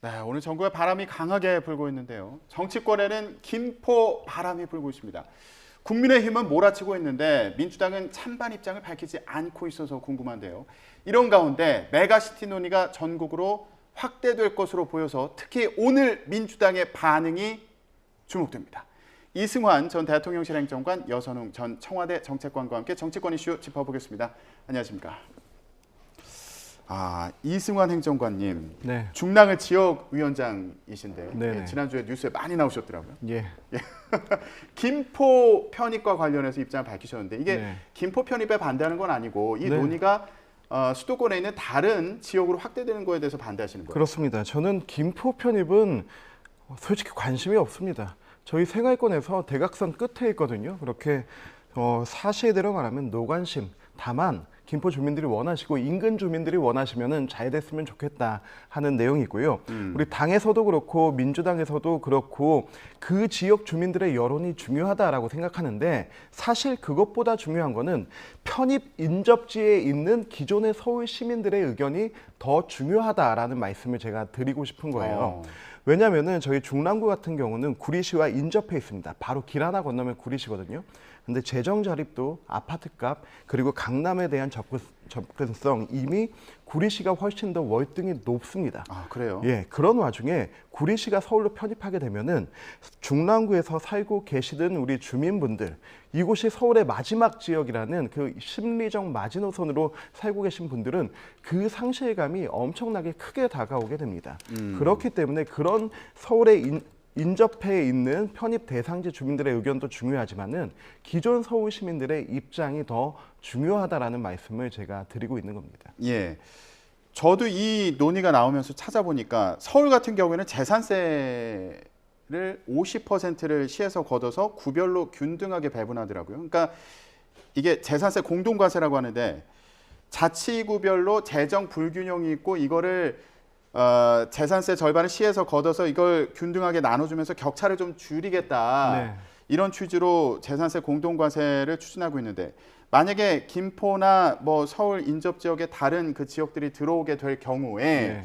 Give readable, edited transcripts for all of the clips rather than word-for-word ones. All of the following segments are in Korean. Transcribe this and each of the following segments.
네, 오늘 전국에 바람이 강하게 불고 있는데요. 정치권에는 김포 바람이 불고 있습니다. 국민의힘은 몰아치고 있는데 민주당은 찬반 입장을 밝히지 않고 있어서 궁금한데요. 이런 가운데 메가시티 논의가 전국으로 확대될 것으로 보여서 특히 오늘 민주당의 반응이 주목됩니다. 이승환 전 대통령실 행정관, 여선웅 전 청와대 정책관과 함께 정치권 이슈 짚어보겠습니다. 안녕하십니까? 이승환 행정관님, 네. 중랑을 지역위원장이신데 네네. 지난주에 뉴스에 많이 나오셨더라고요. 예. 김포 편입과 관련해서 입장을 밝히셨는데 이게 네. 김포 편입에 반대하는 건 아니고 이 네. 논의가 수도권에 있는 다른 지역으로 확대되는 거에 대해서 반대하시는 거예요? 그렇습니다. 저는 김포 편입은 솔직히 관심이 없습니다. 저희 생활권에서 대각선 끝에 있거든요. 그렇게 사실대로 말하면 노관심. 다만 김포 주민들이 원하시고 인근 주민들이 원하시면은 잘 됐으면 좋겠다 하는 내용이고요. 우리 당에서도 그렇고 민주당에서도 그렇고 그 지역 주민들의 여론이 중요하다라고 생각하는데 사실 그것보다 중요한 거는 편입 인접지에 있는 기존의 서울 시민들의 의견이 더 중요하다라는 말씀을 제가 드리고 싶은 거예요. 왜냐하면은 저희 중랑구 같은 경우는 구리시와 인접해 있습니다. 바로 길 하나 건너면 구리시거든요. 근데 재정 자립도 아파트값 그리고 강남에 대한 접근성 이미 구리시가 훨씬 더 월등히 높습니다. 그래요? 예, 그런 와중에 구리시가 서울로 편입하게 되면은 중랑구에서 살고 계시던 우리 주민분들 이곳이 서울의 마지막 지역이라는 그 심리적 마지노선으로 살고 계신 분들은 그 상실감이 엄청나게 크게 다가오게 됩니다. 그렇기 때문에 그런 서울의 인접해 있는 편입 대상지 주민들의 의견도 중요하지만은 기존 서울 시민들의 입장이 더 중요하다라는 말씀을 제가 드리고 있는 겁니다. 예. 저도 이 논의가 나오면서 찾아보니까 서울 같은 경우에는 재산세를 50%를 시에서 걷어서 구별로 균등하게 배분하더라고요. 그러니까 이게 재산세 공동과세라고 하는데 자치구별로 재정 불균형이 있고 이거를 재산세 절반을 시에서 걷어서 이걸 균등하게 나눠주면서 격차를 좀 줄이겠다. 네. 이런 취지로 재산세 공동과세를 추진하고 있는데 만약에 김포나 뭐 서울 인접 지역의 다른 그 지역들이 들어오게 될 경우에 네.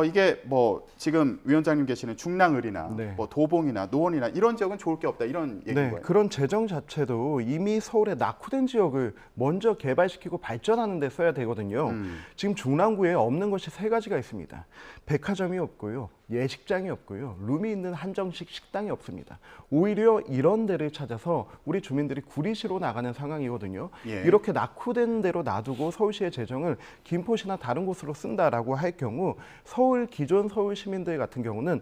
이게 뭐 지금 위원장님 계시는 중랑을이나 네. 뭐 도봉이나 노원이나 이런 지역은 좋을 게 없다 이런 얘기인 네, 거예요. 그런 재정 자체도 이미 서울의 낙후된 지역을 먼저 개발시키고 발전하는 데 써야 되거든요. 지금 중랑구에 없는 것이 세 가지가 있습니다. 백화점이 없고요. 예식장이 없고요. 룸이 있는 한정식 식당이 없습니다. 오히려 이런 데를 찾아서 우리 주민들이 구리시로 나가는 상황이거든요. 예. 이렇게 낙후된 대로 놔두고 서울시의 재정을 김포시나 다른 곳으로 쓴다라고 할 경우 기존 서울 시민들 같은 경우는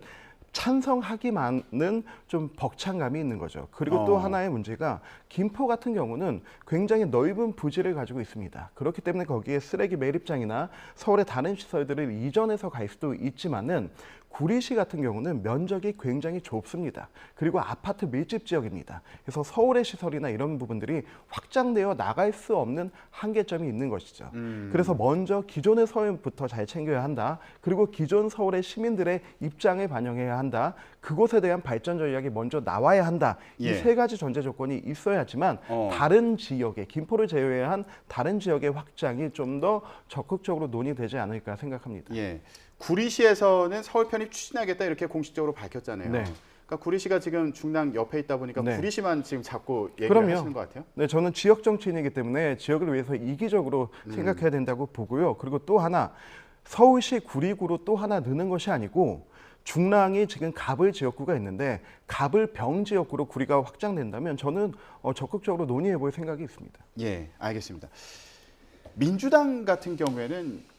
찬성하기만은 좀 벅찬감이 있는 거죠. 그리고 또 하나의 문제가 김포 같은 경우는 굉장히 넓은 부지를 가지고 있습니다. 그렇기 때문에 거기에 쓰레기 매립장이나 서울의 다른 시설들을 이전해서 갈 수도 있지만은 구리시 같은 경우는 면적이 굉장히 좁습니다. 그리고 아파트 밀집 지역입니다. 그래서 서울의 시설이나 이런 부분들이 확장되어 나갈 수 없는 한계점이 있는 것이죠. 그래서 먼저 기존의 서울부터 잘 챙겨야 한다. 그리고 기존 서울의 시민들의 입장을 반영해야 한다. 그곳에 대한 발전 전략이 먼저 나와야 한다. 이 세 가지 전제 조건이 있어야지만 다른 지역에 김포를 제외한 다른 지역의 확장이 좀 더 적극적으로 논의되지 않을까 생각합니다. 예. 구리시에서는 서울 편입 추진하겠다 이렇게 공식적으로 밝혔잖아요. 네. 그러니까 구리시가 지금 중랑 옆에 있다 보니까 네. 구리시만 지금 자꾸 얘기를 그럼요. 하시는 것 같아요. 네, 저는 지역 정치인이기 때문에 지역을 위해서 이기적으로 생각해야 된다고 보고요. 그리고 또 하나 서울시 구리구로 또 하나 넣는 것이 아니고 중랑이 지금 갑을 지역구가 있는데 갑을 병 지역구로 구리가 확장된다면 저는 적극적으로 논의해 볼 생각이 있습니다. 예, 알겠습니다. 민주당 같은 경우에는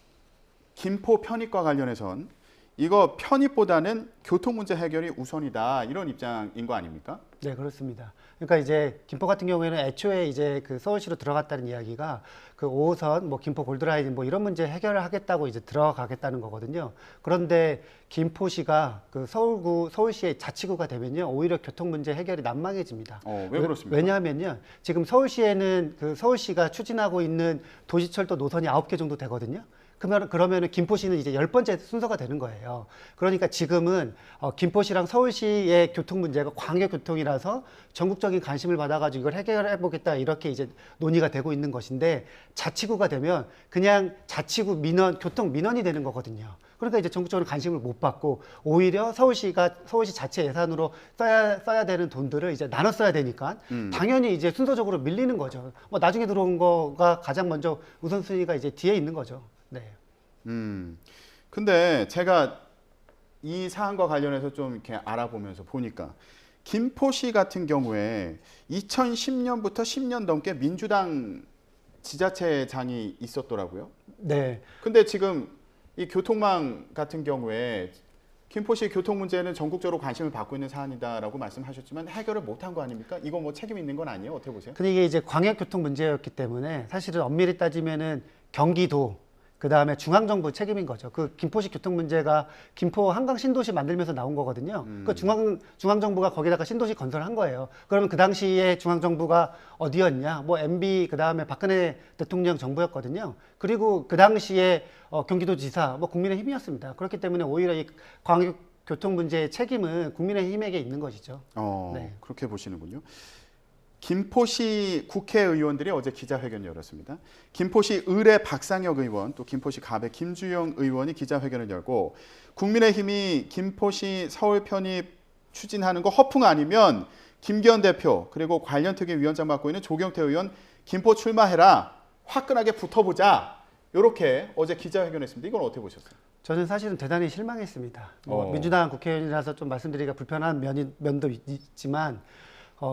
김포 편입과 관련해선 이거 편입보다는 교통 문제 해결이 우선이다 이런 입장인 거 아닙니까? 네, 그렇습니다. 그러니까 이제 김포 같은 경우에는 애초에 이제 그 서울시로 들어갔다는 이야기가 그 5호선, 뭐 김포 골드라인 뭐 이런 문제 해결을 하겠다고 이제 들어가겠다는 거거든요. 그런데 김포시가 그 서울시의 자치구가 되면요, 오히려 교통 문제 해결이 난망해집니다. 왜 그렇습니까? 왜냐하면요, 지금 서울시에는 그 서울시가 추진하고 있는 도시철도 노선이 9개 정도 되거든요. 그러면은 김포시는 이제 10번째 순서가 되는 거예요. 그러니까 지금은 김포시랑 서울시의 교통 문제가 광역교통이라서 전국적인 관심을 받아가지고 이걸 해결해 보겠다 이렇게 이제 논의가 되고 있는 것인데 자치구가 되면 그냥 자치구 민원, 교통 민원이 되는 거거든요. 그러니까 이제 전국적으로 관심을 못 받고 오히려 서울시 자체 예산으로 써야 되는 돈들을 이제 나눠 써야 되니까 당연히 이제 순서적으로 밀리는 거죠. 뭐 나중에 들어온 거가 가장 먼저 우선순위가 이제 뒤에 있는 거죠. 네. 근데 제가 이 사안과 관련해서 좀 이렇게 알아보면서 보니까 김포시 같은 경우에 2010년부터 10년 넘게 민주당 지자체장이 있었더라고요. 네. 근데 지금 이 교통망 같은 경우에 김포시 교통 문제는 전국적으로 관심을 받고 있는 사안이다라고 말씀하셨지만 해결을 못한 거 아닙니까? 이거 뭐 책임 있는 건 아니에요? 어떻게 보세요? 근데 이게 이제 광역교통 문제였기 때문에 사실은 엄밀히 따지면은 경기도 그 다음에 중앙정부 책임인 거죠. 그 김포시 교통 문제가 김포 한강 신도시 만들면서 나온 거거든요. 그 중앙정부가 거기다가 신도시 건설한 거예요. 그러면 그 당시에 중앙정부가 어디였냐? 뭐 MB 그 다음에 박근혜 대통령 정부였거든요. 그리고 그 당시에 경기도지사 뭐 국민의힘이었습니다. 그렇기 때문에 오히려 이 광역교통 문제의 책임은 국민의힘에게 있는 것이죠. 네. 그렇게 보시는군요. 김포시 국회의원들이 어제 기자회견을 열었습니다. 김포시 의뢰 박상혁 의원, 또 김포시 갑의 김주영 의원이 기자회견을 열고 국민의힘이 김포시 서울 편입 추진하는 거 허풍 아니면 김기현 대표 그리고 관련 특위 위원장 맡고 있는 조경태 의원 김포 출마해라 화끈하게 붙어보자 이렇게 어제 기자회견했습니다. 이건 어떻게 보셨어요? 저는 사실은 대단히 실망했습니다. 민주당 국회의원이라서 좀 말씀드리기가 불편한 면도 있지만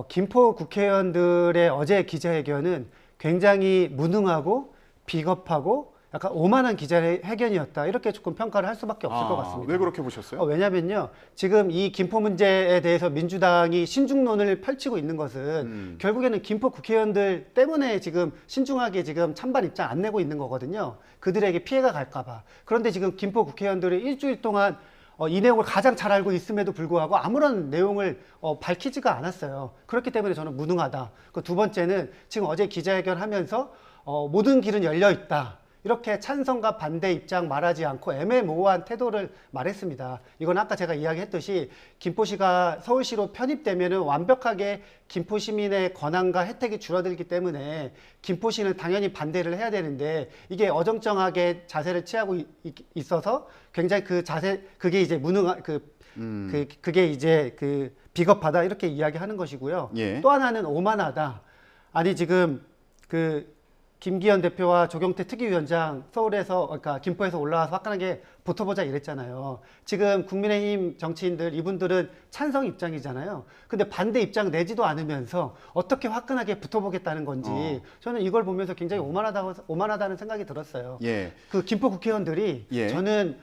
김포 국회의원들의 어제 기자회견은 굉장히 무능하고 비겁하고 약간 오만한 기자회견이었다. 이렇게 조금 평가를 할 수밖에 없을 것 같습니다. 왜 그렇게 보셨어요? 왜냐면요. 지금 이 김포 문제에 대해서 민주당이 신중론을 펼치고 있는 것은 결국에는 김포 국회의원들 때문에 지금 신중하게 지금 찬반 입장 안 내고 있는 거거든요. 그들에게 피해가 갈까 봐. 그런데 지금 김포 국회의원들이 일주일 동안 이 내용을 가장 잘 알고 있음에도 불구하고 아무런 내용을 밝히지가 않았어요. 그렇기 때문에 저는 무능하다. 그 두 번째는 지금 어제 기자회견 하면서 모든 길은 열려 있다. 이렇게 찬성과 반대 입장 말하지 않고 애매모호한 태도를 말했습니다. 이건 아까 제가 이야기했듯이 김포시가 서울시로 편입되면은 완벽하게 김포 시민의 권한과 혜택이 줄어들기 때문에 김포시는 당연히 반대를 해야 되는데 이게 어정쩡하게 자세를 취하고 있어서 굉장히 그 자세 그게 이제 무능한 그게 이제 그 비겁하다 이렇게 이야기하는 것이고요. 예. 또 하나는 오만하다. 아니 지금 그 김기현 대표와 조경태 특위위원장 서울에서 그러니까 김포에서 올라와서 화끈하게 붙어보자 이랬잖아요. 지금 국민의힘 정치인들 이분들은 찬성 입장이잖아요. 근데 반대 입장 내지도 않으면서 어떻게 화끈하게 붙어보겠다는 건지 저는 이걸 보면서 굉장히 오만하다는 생각이 들었어요. 예. 그 김포 국회의원들이 저는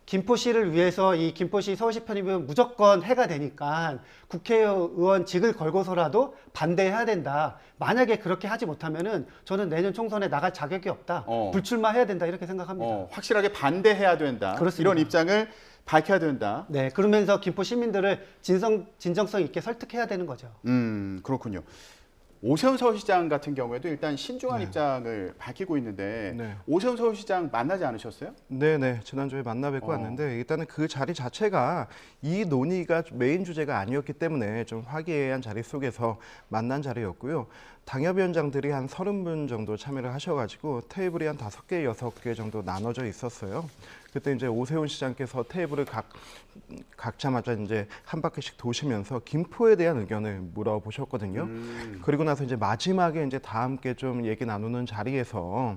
김포시를 위해서 이 김포시 서울시 편입은 무조건 해가 되니까 국회의원직을 걸고서라도 반대해야 된다. 만약에 그렇게 하지 못하면은 저는 내년 총선에 나갈 자격이 없다. 불출마해야 된다 이렇게 생각합니다. 확실하게 반대해야 된다. 그렇습니다. 이런 입장을 밝혀야 된다. 네, 그러면서 김포 시민들을 진정성 있게 설득해야 되는 거죠. 그렇군요. 오세훈 서울시장 같은 경우에도 일단 신중한 입장을 밝히고 있는데 오세훈 서울시장 만나지 않으셨어요? 네네. 지난주에 만나 뵙고 왔는데 일단은 그 자리 자체가 이 논의가 메인 주제가 아니었기 때문에 좀 화기애애한 자리 속에서 만난 자리였고요. 당협위원장들이 한 30분 정도 참여를 하셔가지고 테이블이 한 5개, 6개 정도 나눠져 있었어요. 그때 이제 오세훈 시장께서 테이블을 각자마다 이제 한 바퀴씩 도시면서 김포에 대한 의견을 물어보셨거든요. 그리고 나서 이제 마지막에 이제 다 함께 좀 얘기 나누는 자리에서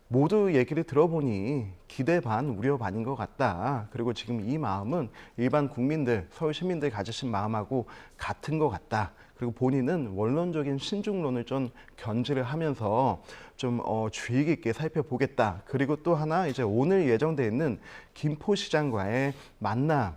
모두 얘기를 들어보니 기대 반, 우려 반인 것 같다. 그리고 지금 이 마음은 일반 국민들, 서울 시민들 가지신 마음하고 같은 것 같다. 그리고 본인은 원론적인 신중론을 좀 견지를 하면서 좀 주의 깊게 살펴보겠다. 그리고 또 하나 이제 오늘 예정돼 있는 김포시장과의 만남이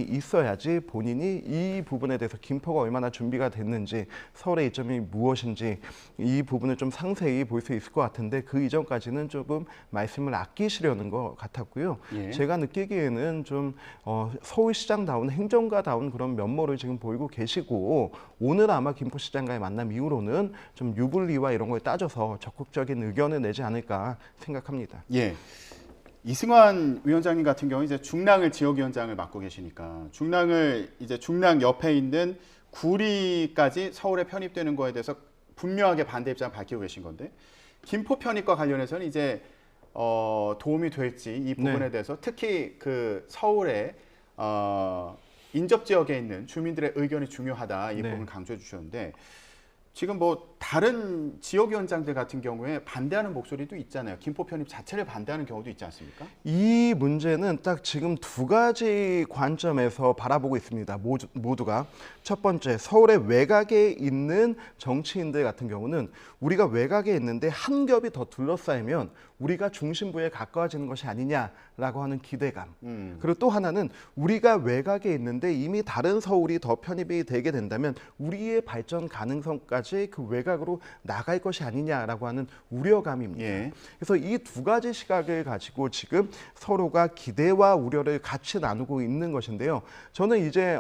있어야지 본인이 이 부분에 대해서 김포가 얼마나 준비가 됐는지 서울의 이점이 무엇인지 이 부분을 좀 상세히 볼 수 있을 것 같은데 그 이전까지는 조금 말씀을 아끼시려는 것 같았고요. 제가 느끼기에는 좀 서울시장다운 행정가다운 그런 면모를 지금 보이고 계시고 오늘 아마 김포시장과의 만남 이후로는 좀 유불리와 이런 걸 따져서 적극적인 의견을 내지 않을까 생각합니다. 예. 이승환 위원장님 같은 경우 이제 중랑을 지역위원장을 맡고 계시니까 중랑 옆에 있는 구리까지 서울에 편입되는 거에 대해서 분명하게 반대 입장 밝히고 계신 건데 김포 편입과 관련해서는 이제 도움이 될지 이 부분에 대해서 특히 그 서울의 인접 지역에 있는 주민들의 의견이 중요하다 이 부분을 강조해 주셨는데 지금 뭐 다른 지역위원장들 같은 경우에 반대하는 목소리도 있잖아요. 김포 편입 자체를 반대하는 경우도 있지 않습니까? 이 문제는 딱 지금 두 가지 관점에서 바라보고 있습니다. 모두가. 첫 번째, 서울의 외곽에 있는 정치인들 같은 경우는 우리가 외곽에 있는데 한 겹이 더 둘러싸이면 우리가 중심부에 가까워지는 것이 아니냐라고 하는 기대감. 그리고 또 하나는 우리가 외곽에 있는데 이미 다른 서울이 더 편입이 되게 된다면 우리의 발전 가능성까지 그 외곽으로 나갈 것이 아니냐라고 하는 우려감입니다. 예. 그래서 이 두 가지 시각을 가지고 지금 서로가 기대와 우려를 같이 나누고 있는 것인데요. 저는 이제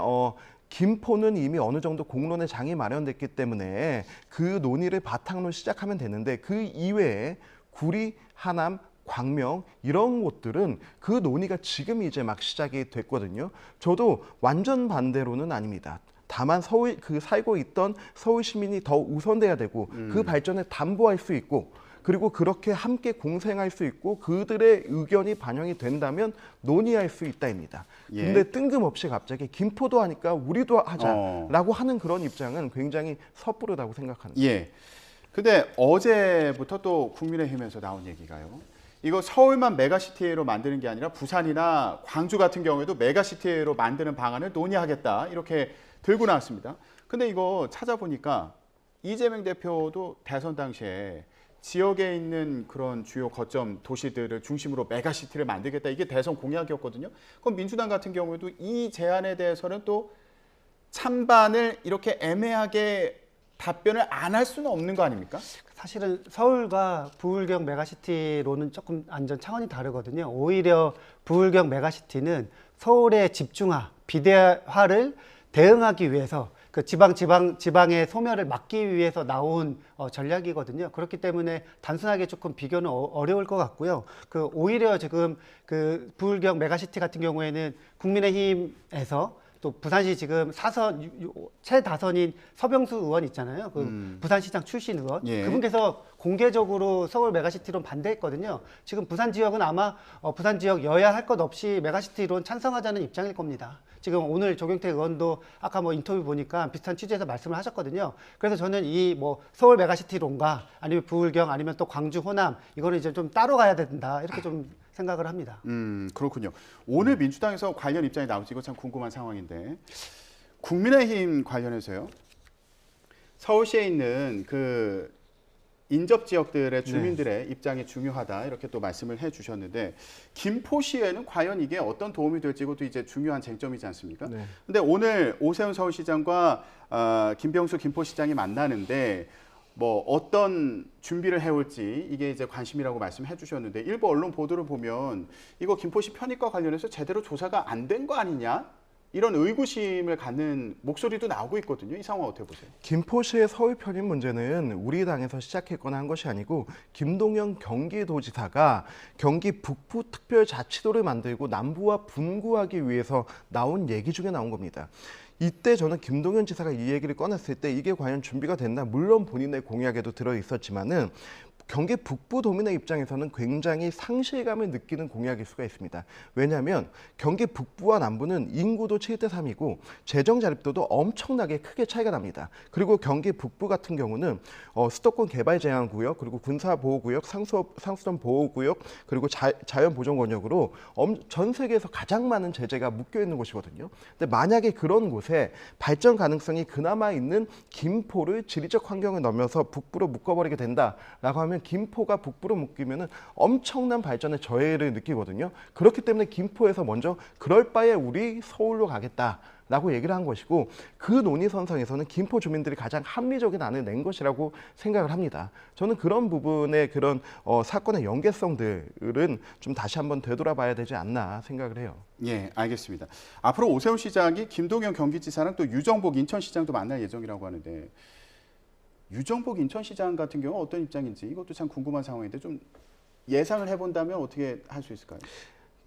김포는 이미 어느 정도 공론의 장이 마련됐기 때문에 그 논의를 바탕으로 시작하면 되는데 그 이외에 구리, 하남, 광명 이런 곳들은 그 논의가 지금 이제 막 시작이 됐거든요. 저도 완전 반대로는 아닙니다. 다만 서울 살고 있던 서울 시민이 더 우선돼야 되고 그 발전을 담보할 수 있고 그리고 그렇게 함께 공생할 수 있고 그들의 의견이 반영이 된다면 논의할 수 있다입니다. 예. 근데 뜬금없이 갑자기 김포도 하니까 우리도 하자라고 하는 그런 입장은 굉장히 섣부르다고 생각합니다. 예. 근데 어제부터 또 국민의힘에서 나온 얘기가요. 이거 서울만 메가시티로 만드는 게 아니라 부산이나 광주 같은 경우에도 메가시티로 만드는 방안을 논의하겠다. 이렇게 들고 나왔습니다. 근데 이거 찾아보니까 이재명 대표도 대선 당시에 지역에 있는 그런 주요 거점 도시들을 중심으로 메가시티를 만들겠다. 이게 대선 공약이었거든요. 그럼 민주당 같은 경우에도 이 제안에 대해서는 또 찬반을 이렇게 애매하게 답변을 안 할 수는 없는 거 아닙니까? 사실은 서울과 부울경 메가시티로는 조금 완전 차원이 다르거든요. 오히려 부울경 메가시티는 서울의 집중화, 비대화를 대응하기 위해서 그 지방의 소멸을 막기 위해서 나온 전략이거든요. 그렇기 때문에 단순하게 조금 비교는 어려울 것 같고요. 그 오히려 지금 그 부울경 메가시티 같은 경우에는 국민의힘에서 또 부산시 지금 최다선인 서병수 의원 있잖아요. 그 부산시장 출신 의원. 예. 그분께서 공개적으로 서울 메가시티론 반대했거든요. 지금 부산 지역은 아마 부산 지역 여야 할 것 없이 메가시티론 찬성하자는 입장일 겁니다. 지금 오늘 조경태 의원도 아까 뭐 인터뷰 보니까 비슷한 취지에서 말씀을 하셨거든요. 그래서 저는 이 뭐 서울 메가시티론과 아니면 부울경 아니면 또 광주 호남 이거는 이제 좀 따로 가야 된다 이렇게 좀 생각을 합니다. 그렇군요. 오늘 민주당에서 관련 입장이 나올지 이거 참 궁금한 상황인데 국민의힘 관련해서요. 서울시에 있는 그 인접 지역들의 주민들의 입장이 중요하다 이렇게 또 말씀을 해주셨는데 김포시에는 과연 이게 어떤 도움이 될지 이것도 이제 중요한 쟁점이지 않습니까? 네. 근데 오늘 오세훈 서울시장과 김병수 김포시장이 만나는데 뭐 어떤 준비를 해올지 이게 이제 관심이라고 말씀해 주셨는데 일부 언론 보도를 보면 이거 김포시 편입과 관련해서 제대로 조사가 안 된 거 아니냐? 이런 의구심을 갖는 목소리도 나오고 있거든요. 이 상황 어떻게 보세요? 김포시의 서울 편입 문제는 우리 당에서 시작했거나 한 것이 아니고 김동연 경기도지사가 경기 북부 특별자치도를 만들고 남부와 분구하기 위해서 나온 얘기 중에 나온 겁니다. 이때 저는 김동연 지사가 이 얘기를 꺼냈을 때 이게 과연 준비가 됐나? 물론 본인의 공약에도 들어 있었지만은 경기 북부도민의 입장에서는 굉장히 상실감을 느끼는 공약일 수가 있습니다. 왜냐하면 경기 북부와 남부는 인구도 7대3이고 재정 자립도도 엄청나게 크게 차이가 납니다. 그리고 경기 북부 같은 경우는 수도권 개발 제한 구역, 그리고 군사 보호 구역, 상수도 보호 구역, 그리고 자연 보존 권역으로 전 세계에서 가장 많은 제재가 묶여 있는 곳이거든요. 근데 만약에 그런 곳에 발전 가능성이 그나마 있는 김포를 지리적 환경을 넘어서 북부로 묶어버리게 된다라고 하면 김포가 북부로 묶이면 엄청난 발전의 저해를 느끼거든요. 그렇기 때문에 김포에서 먼저 그럴 바에 우리 서울로 가겠다라고 얘기를 한 것이고 그 논의선상에서는 김포 주민들이 가장 합리적인 안을 낸 것이라고 생각을 합니다. 저는 그런 부분의 그런 사건의 연계성들은 좀 다시 한번 되돌아봐야 되지 않나 생각을 해요. 예, 알겠습니다. 앞으로 오세훈 시장이 김동연 경기지사랑 또 유정복 인천시장도 만날 예정이라고 하는데 유정복 인천시장 같은 경우 어떤 입장인지 이것도 참 궁금한 상황인데 좀 예상을 해본다면 어떻게 할 수 있을까요?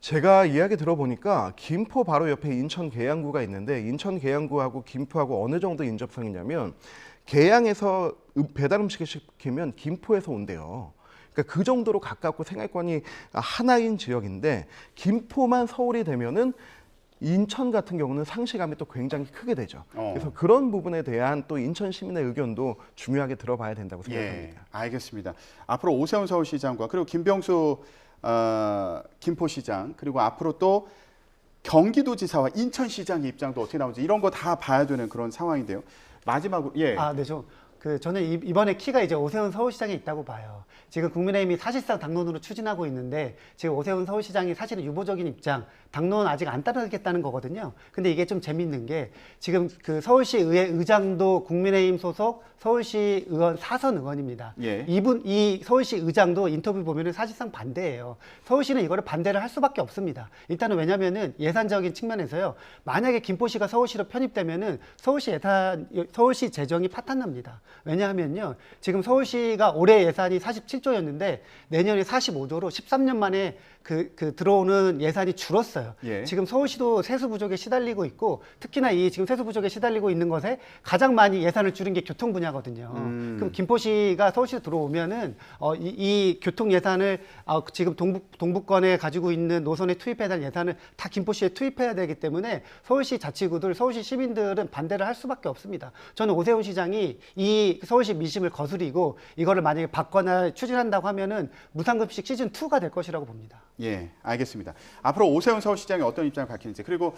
제가 이야기 들어보니까 김포 바로 옆에 인천 계양구가 있는데 인천 계양구하고 김포하고 어느 정도 인접성이냐면 계양에서 배달 음식을 시키면 김포에서 온대요. 그러니까 그 정도로 가깝고 생활권이 하나인 지역인데 김포만 서울이 되면은 인천 같은 경우는 상실감이 또 굉장히 크게 되죠. 그래서 그런 부분에 대한 또 인천 시민의 의견도 중요하게 들어봐야 된다고 생각합니다. 예, 알겠습니다. 앞으로 오세훈 서울시장과 그리고 김병수 김포시장 그리고 앞으로 또 경기도지사와 인천시장의 입장도 어떻게 나오는지 이런 거 다 봐야 되는 그런 상황인데요. 마지막으로 예. 네, 저는 이번에 키가 이제 오세훈 서울시장에 있다고 봐요. 지금 국민의힘이 사실상 당론으로 추진하고 있는데 지금 오세훈 서울시장이 사실은 유보적인 입장, 당론은 아직 안 따르겠다는 거거든요. 근데 이게 좀 재밌는 게 지금 그 서울시 의회 의장도 국민의힘 소속 서울시 의원 사선 의원입니다. 예. 이 서울시 의장도 인터뷰 보면은 사실상 반대예요. 서울시는 이거를 반대를 할 수밖에 없습니다. 일단은 왜냐면은 예산적인 측면에서요. 만약에 김포시가 서울시로 편입되면은 서울시 재정이 파탄납니다. 왜냐하면요. 지금 서울시가 올해 예산이 47조였는데 내년에 45조로 13년 만에 들어오는 예산이 줄었어요. 예. 지금 서울시도 세수 부족에 시달리고 있고 특히나 이 지금 세수 부족에 시달리고 있는 것에 가장 많이 예산을 줄인 게 교통 분야거든요. 그럼 김포시가 서울시로 들어오면은 이 교통 예산을 지금 동북권에 가지고 있는 노선에 투입해야 될 예산을 다 김포시에 투입해야 되기 때문에 서울시 자치구들, 서울시 시민들은 반대를 할 수밖에 없습니다. 저는 오세훈 시장이 이 서울시 민심을 거스리고 이거를 만약에 받거나 추진한다고 하면은 무상급식 시즌 2가 될 것이라고 봅니다. 예, 알겠습니다. 앞으로 오세훈 서울시장이 어떤 입장을 밝히는지 그리고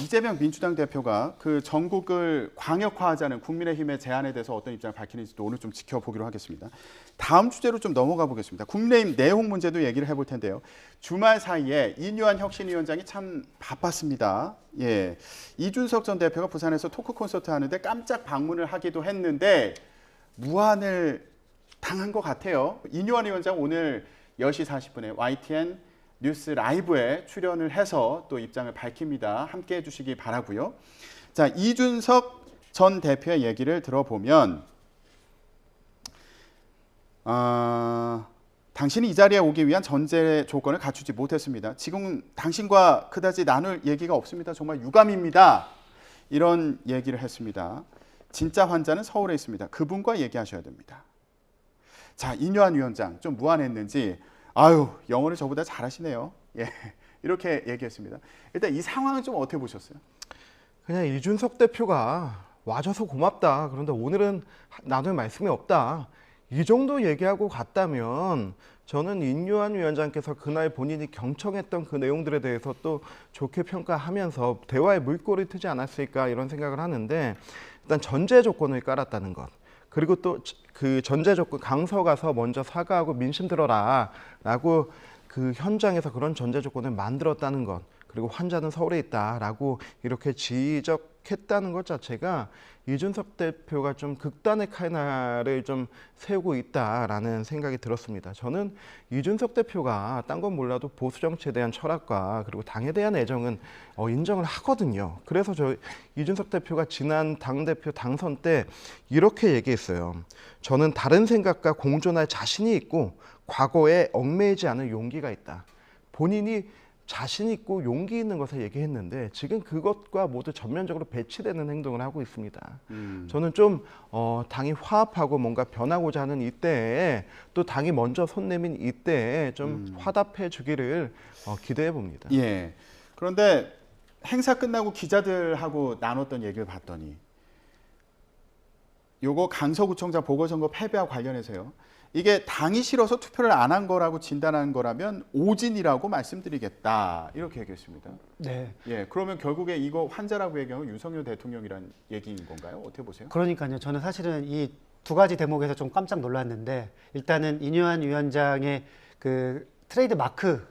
이재명 민주당 대표가 그 전국을 광역화하자는 국민의힘의 제안에 대해서 어떤 입장을 밝히는지도 오늘 좀 지켜보기로 하겠습니다. 다음 주제로 좀 넘어가 보겠습니다. 국민의힘 내홍 문제도 얘기를 해볼 텐데요. 주말 사이에 인유한 혁신위원장이 참 바빴습니다. 예, 이준석 전 대표가 부산에서 토크 콘서트 하는데 깜짝 방문을 하기도 했는데 무안을 당한 것 같아요. 인유한 위원장 오늘 10시 40분에 YTN 뉴스 라이브에 출연을 해서 또 입장을 밝힙니다. 함께 해주시기 바라고요. 자, 이준석 전 대표의 얘기를 들어보면 당신이 이 자리에 오기 위한 전제 조건을 갖추지 못했습니다. 지금 당신과 그다지 나눌 얘기가 없습니다. 정말 유감입니다. 이런 얘기를 했습니다. 진짜 환자는 서울에 있습니다. 그분과 얘기하셔야 됩니다. 자, 인유한 위원장 좀 무안했는지 영어를 저보다 잘하시네요. 예, 이렇게 얘기했습니다. 일단 이 상황은 좀 어떻게 보셨어요? 그냥 이준석 대표가 와줘서 고맙다. 그런데 오늘은 나눌 말씀이 없다. 이 정도 얘기하고 갔다면 저는 인유한 위원장께서 그날 본인이 경청했던 그 내용들에 대해서 또 좋게 평가하면서 대화의 물꼬를 트지 않았을까 이런 생각을 하는데 일단 전제 조건을 깔았다는 것. 그리고 또 그 전제 조건 강서 가서 먼저 사과하고 민심 들어라 라고 그 현장에서 그런 전제 조건을 만들었다는 것. 그리고 환자는 서울에 있다라고 이렇게 지적했다는 것 자체가 이준석 대표가 좀 극단의 칼날을 좀 세우고 있다라는 생각이 들었습니다. 저는 이준석 대표가 딴 건 몰라도 보수 정치에 대한 철학과 그리고 당에 대한 애정은 인정을 하거든요. 그래서 이준석 대표가 지난 당대표 당선 때 이렇게 얘기했어요. 저는 다른 생각과 공존할 자신이 있고 과거에 얽매이지 않을 용기가 있다. 본인이 자신 있고 용기 있는 것을 얘기했는데 지금 그것과 모두 전면적으로 배치되는 행동을 하고 있습니다. 저는 좀 당이 화합하고 뭔가 변하고자 하는 이때에 또 당이 먼저 손 내민 이때에 좀 화답해 주기를 기대해 봅니다. 예. 그런데 행사 끝나고 기자들하고 나눴던 얘기를 봤더니 요거 강서구청장 보궐선거 패배와 관련해서요. 이게 당이 싫어서 투표를 안 한 거라고 진단한 거라면 오진이라고 말씀드리겠다 이렇게 얘기했습니다. 네. 예, 그러면 결국에 이거 환자라고 얘기하면 윤석열 대통령이란 얘기인 건가요? 어떻게 보세요? 그러니까요. 저는 사실은 이 두 가지 대목에서 좀 깜짝 놀랐는데 일단은 인유한 위원장의 그 트레이드 마크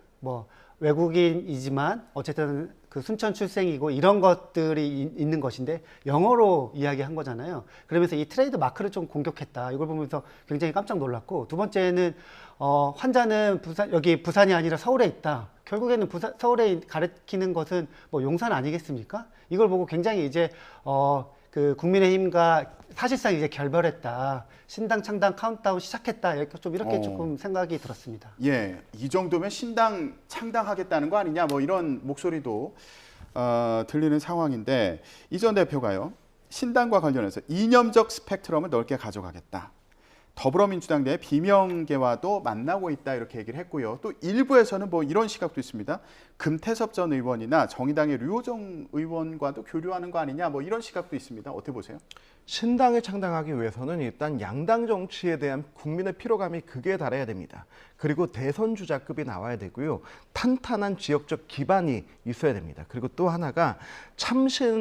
외국인이지만 어쨌든 그 순천 출생이고 이런 것들이 있는 것인데 영어로 이야기한 거잖아요. 그러면서 이 트레이드 마크를 좀 공격했다. 이걸 보면서 굉장히 깜짝 놀랐고 두 번째는 환자는 부산이 아니라 서울에 있다. 결국에는 서울에 가리키는 것은 용산 아니겠습니까? 이걸 보고 굉장히 이제 그 국민의힘과 사실상 이제 결별했다. 신당 창당 카운트다운 시작했다. 이렇게 조금 생각이 들었습니다. 예, 이 정도면 신당 창당하겠다는 거 아니냐 이런 목소리도 들리는 상황인데 이 전 대표가요. 신당과 관련해서 이념적 스펙트럼을 넓게 가져가겠다. 더불어민주당 내 비명계와도 만나고 있다 이렇게 얘기를 했고요. 또 일부에서는 뭐 이런 시각도 있습니다. 금태섭 전 의원이나 정의당의 류호정 의원과도 교류하는 거 아니냐 뭐 이런 시각도 있습니다. 어떻게 보세요? 신당을 창당하기 위해서는 일단 양당 정치에 대한 국민의 피로감이 극에 달해야 됩니다. 그리고 대선 주자급이 나와야 되고요. 탄탄한 지역적 기반이 있어야 됩니다. 그리고 또 하나가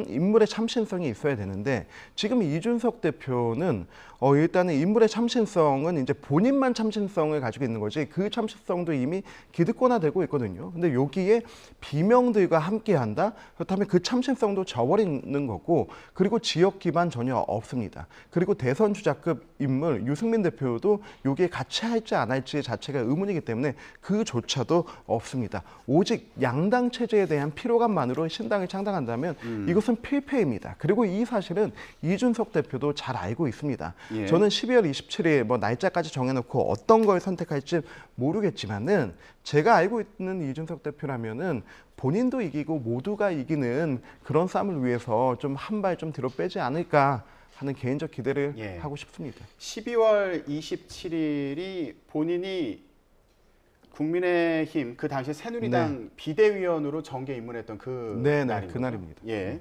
인물의 참신성이 있어야 되는데 지금 이준석 대표는 일단은 인물의 참신성은 이제 본인만 참신성을 가지고 있는 거지 그 참신성도 이미 기득권화되고 있거든요. 근데 여기에 비명들과 함께한다? 그렇다면 그 참신성도 저버리는 거고 그리고 지역 기반 전혀 없습니다. 그리고 대선 주자급 인물 유승민 대표도 여기에 같이 할지 안 할지 자체가 의문이기 때문에 그조차도 없습니다. 오직 양당 체제에 대한 피로감만으로 신당을 창당한다면 이것은 필패입니다. 그리고 이 사실은 이준석 대표도 잘 알고 있습니다. 예. 저는 12월 27일 뭐 날짜까지 정해놓고 어떤 걸 선택할지 모르겠지만은 제가 알고 있는 이준석 대표라면은 본인도 이기고 모두가 이기는 그런 싸움을 위해서 좀 한 발 좀 뒤로 빼지 않을까 하는 개인적 기대를 예. 하고 싶습니다. 12월 27일이 본인이 국민의힘 그 당시 새누리당 비대위원으로 정계 입문했던 그 날입니다. 그날입니다. 예,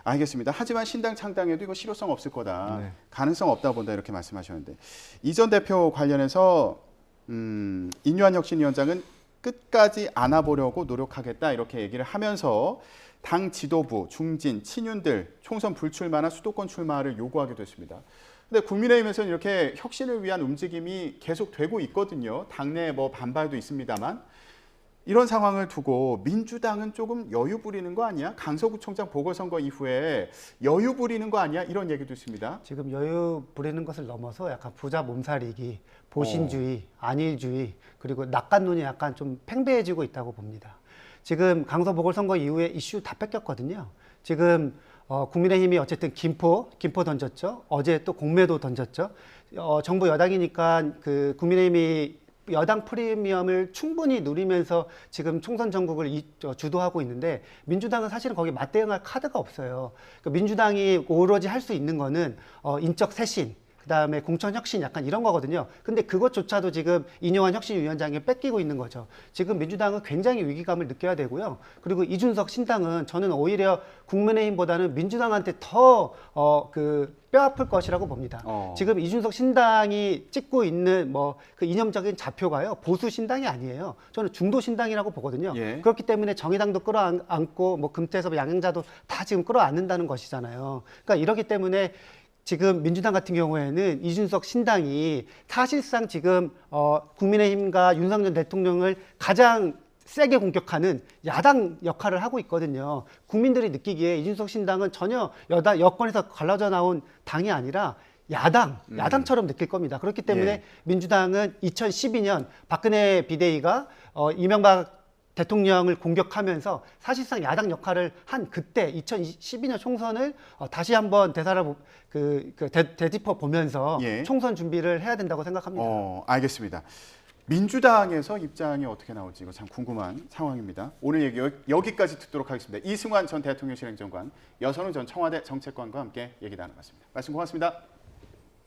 알겠습니다. 하지만 신당 창당에도 이거 실효성 없을 거다, 네. 가능성 없다 본다 이렇게 말씀하셨는데 이 전 대표 관련해서 인유한 혁신위원장은 끝까지 안아보려고 노력하겠다 이렇게 얘기를 하면서 당 지도부, 중진, 친윤들 총선 불출마나 수도권 출마를 요구하기도 했습니다. 근데 국민의힘에서는 이렇게 혁신을 위한 움직임이 계속 되고 있거든요. 당내 뭐 반발도 있습니다만 이런 상황을 두고 민주당은 조금 여유 부리는 거 아니야? 강서구청장 보궐선거 이후에 여유 부리는 거 아니야? 이런 얘기도 있습니다. 지금 여유 부리는 것을 넘어서 약간 부자 몸살이기, 보신주의, 안일주의, 그리고 낙관론이 약간 좀 팽배해지고 있다고 봅니다. 지금 강서 보궐선거 이후에 이슈 다 뺏겼거든요. 지금 국민의힘이 어쨌든 김포 던졌죠. 어제 또 공매도 던졌죠. 정부 여당이니까 그 국민의힘이 여당 프리미엄을 충분히 누리면서 지금 총선 전국을 주도하고 있는데 민주당은 사실은 거기 맞대응할 카드가 없어요. 그러니까 민주당이 오로지 할 수 있는 거는 인적 쇄신, 그다음에 공천 혁신 약간 이런 거거든요. 근데 그것조차도 지금 인용한 혁신위원장이 뺏기고 있는 거죠. 지금 민주당은 굉장히 위기감을 느껴야 되고요. 그리고 이준석 신당은 저는 오히려 국민의힘보다는 민주당한테 더 뼈아플 것이라고 봅니다. 지금 이준석 신당이 찍고 있는 뭐 그 이념적인 좌표가요 보수 신당이 아니에요. 저는 중도 신당이라고 보거든요. 예. 그렇기 때문에 정의당도 끌어안고 뭐 금태섭 양양자도 다 지금 끌어안는다는 것이잖아요. 그러니까 이렇기 때문에 지금 민주당 같은 경우에는 이준석 신당이 사실상 지금 국민의힘과 윤석열 대통령을 가장 세게 공격하는 야당 역할을 하고 있거든요. 국민들이 느끼기에 이준석 신당은 전혀 여권에서 갈라져 나온 당이 아니라 야당처럼 느낄 겁니다. 그렇기 때문에 예. 민주당은 2012년 박근혜 비대위가 이명박 대통령을 공격하면서 사실상 야당 역할을 한 그때 2012년 총선을 다시 한번 되짚어 보면서 예. 총선 준비를 해야 된다고 생각합니다. 알겠습니다. 민주당에서 입장이 어떻게 나올지 이거 참 궁금한 상황입니다. 오늘 얘기 여기까지 듣도록 하겠습니다. 이승환 전 대통령실 행정관, 여선우 전 청와대 정책관과 함께 얘기 나눠봤습니다. 말씀 고맙습니다.